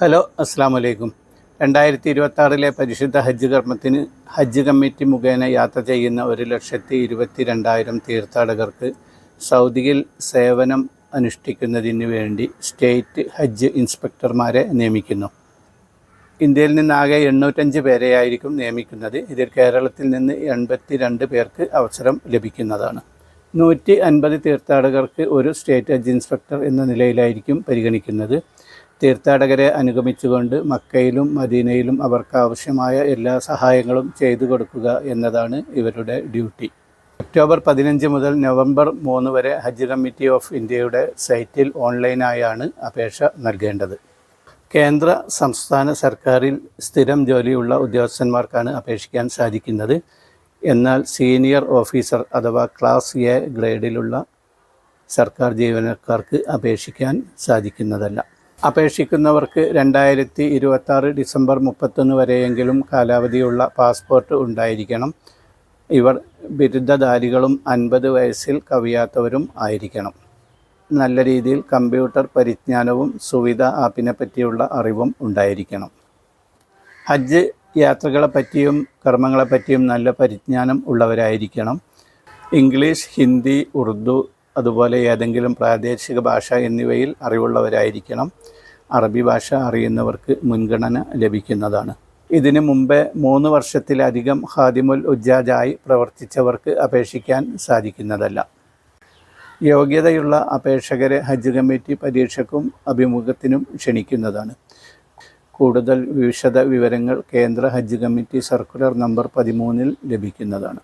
Hello, അസ്സാം വലൈക്കും. 2026 പരിശുദ്ധ ഹജ്ജ് കർമ്മത്തിന് ഹജ്ജ് കമ്മിറ്റി മുഖേന യാത്ര ചെയ്യുന്ന 1,22,000 തീർത്ഥാടകർക്ക് സൗദിയിൽ സേവനം അനുഷ്ഠിക്കുന്നതിന് വേണ്ടി സ്റ്റേറ്റ് ഹജ്ജ് ഇൻസ്പെക്ടർമാരെ നിയമിക്കുന്നു. ഇന്ത്യയിൽ നിന്നാകെ 805 പേരെയായിരിക്കും നിയമിക്കുന്നത്. ഇതിൽ കേരളത്തിൽ നിന്ന് 82 പേർക്ക് അവസരം ലഭിക്കുന്നതാണ്. 150 തീർത്ഥാടകർക്ക് ഒരു സ്റ്റേറ്റ് ഹജ്ജ് ഇൻസ്പെക്ടർ എന്ന നിലയിലായിരിക്കും പരിഗണിക്കുന്നത്. തീർത്ഥാടകരെ അനുഗമിച്ചുകൊണ്ട് മക്കയിലും മദീനയിലും അവർക്ക് ആവശ്യമായ എല്ലാ സഹായങ്ങളും ചെയ്തു കൊടുക്കുക എന്നതാണ് ഇവരുടെ ഡ്യൂട്ടി. ഒക്ടോബർ 15 മുതൽ നവംബർ 3 വരെ ഹജ്ജ് കമ്മിറ്റി ഓഫ് ഇന്ത്യയുടെ സൈറ്റിൽ ഓൺലൈനായാണ് അപേക്ഷ നൽകേണ്ടത്. കേന്ദ്ര സംസ്ഥാന സർക്കാരിൽ സ്ഥിരം ജോലിയുള്ള ഉദ്യോഗസ്ഥന്മാർക്കാണ് അപേക്ഷിക്കാൻ സാധിക്കുന്നത്. എന്നാൽ സീനിയർ ഓഫീസർ അഥവാ ക്ലാസ് എ ഗ്രേഡിലുള്ള സർക്കാർ ജീവനക്കാർക്ക് അപേക്ഷിക്കാൻ സാധിക്കുന്നതല്ല. അപേക്ഷിക്കുന്നവർക്ക് 2026 ഡിസംബർ 31 വരെയെങ്കിലും കാലാവധിയുള്ള പാസ്പോർട്ട് ഉണ്ടായിരിക്കണം. ഇവർ ബിരുദധാരികളും 50 വയസ്സിൽ കവിയാത്തവരും ആയിരിക്കണം. നല്ല രീതിയിൽ കമ്പ്യൂട്ടർ പരിജ്ഞാനവും സുവിധ ആപ്പിനെ പറ്റിയുള്ള അറിവും ഉണ്ടായിരിക്കണം. ഹജ്ജ് യാത്രകളെപ്പറ്റിയും കർമ്മങ്ങളെപ്പറ്റിയും നല്ല പരിജ്ഞാനം ഉള്ളവരായിരിക്കണം. ഇംഗ്ലീഷ്, ഹിന്ദി, ഉറുദു അതുപോലെ ഏതെങ്കിലും പ്രാദേശിക ഭാഷ എന്നിവയിൽ അറിവുള്ളവരായിരിക്കണം. അറബി ഭാഷ അറിയുന്നവർക്ക് മുൻഗണന ലഭിക്കുന്നതാണ്. ഇതിനു മുമ്പേ 3 വർഷത്തിലധികം ഖാദിമുൽ ഉജ്ജാജായി പ്രവർത്തിച്ചവർക്ക് അപേക്ഷിക്കാൻ സാധിക്കുന്നതല്ല. യോഗ്യതയുള്ള അപേക്ഷകരെ ഹജ്ജ് കമ്മിറ്റി പരീക്ഷയ്ക്കും അഭിമുഖത്തിനും ക്ഷണിക്കുന്നതാണ്. കൂടുതൽ വിശദ വിവരങ്ങൾ കേന്ദ്ര ഹജ്ജ് കമ്മിറ്റി സർക്കുലർ നമ്പർ 13 ലഭിക്കുന്നതാണ്.